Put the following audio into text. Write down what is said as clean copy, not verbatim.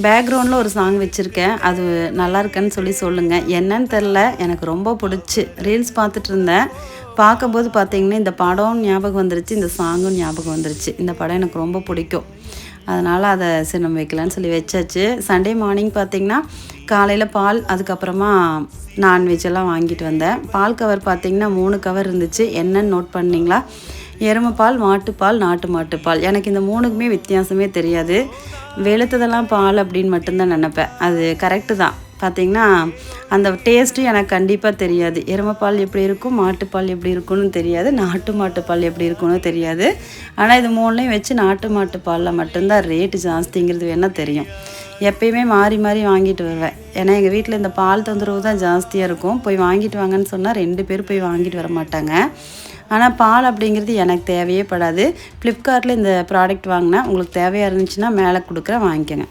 பேக்ரவுண்டில் ஒரு சாங் வச்சுருக்கேன். அது நல்லா இருக்குன்னு சொல்லுங்கள். என்னன்னு தெரில, எனக்கு ரொம்ப பிடிச்சி ரீல்ஸ் பார்த்துட்டு இருந்தேன். பார்க்கும்போது பார்த்தீங்கன்னா இந்த படம் ஞாபகம் வந்துருச்சு, இந்த சாங்கும் ஞாபகம் வந்துருச்சு. இந்த படம் எனக்கு ரொம்ப பிடிக்கும். அதனால் அதை சரி நம்ம வைக்கலான்னு சொல்லி வச்சாச்சு. சண்டே மார்னிங் பார்த்திங்கன்னா காலையில் பால், அதுக்கப்புறமா நான்வெஜ் எல்லாம் வாங்கிட்டு வந்தேன். பால் கவர் பார்த்திங்கன்னா 3 கவர் இருந்துச்சு. என்னன்னு நோட் பண்ணிங்களா? எருமைப்பால், மாட்டுப்பால், நாட்டு மாட்டுப்பால். எனக்கு இந்த 3க்குமே வித்தியாசமே தெரியாது. வெளுத்ததெல்லாம் பால் அப்படின்னு மட்டும்தான் நினப்பேன். அது கரெக்டு தான். பார்த்திங்கன்னா அந்த டேஸ்ட்டும் எனக்கு கண்டிப்பாக தெரியாது. எருமைப்பால் எப்படி இருக்கும், மாட்டுப்பால் எப்படி இருக்கும்னு தெரியாது, நாட்டு மாட்டுப்பால் எப்படி இருக்கும்னு தெரியாது. ஆனால் இது 3லையும் வச்சு நாட்டு மாட்டுப்பாலில் மட்டும்தான் ரேட்டு ஜாஸ்திங்கிறது வேணால் தெரியும். எப்பயுமே மாறி மாறி வாங்கிட்டு வருவேன். ஏன்னா எங்கள் வீட்டில் இந்த பால் தொந்தரவு தான் ஜாஸ்தியாக இருக்கும். போய் வாங்கிட்டு வாங்கன்னு சொன்னால் 2 பேர் போய் வாங்கிட்டு வர மாட்டாங்க. ஆனால் பால் அப்படிங்கிறது எனக்கு தேவையே படாது. ஃப்ளிப்கார்ட்டில் இந்த ப்ராடக்ட் வாங்கினா உங்களுக்கு தேவையாக இருந்துச்சுன்னா மேலே கொடுக்குறேன், வாங்கிக்கோங்க.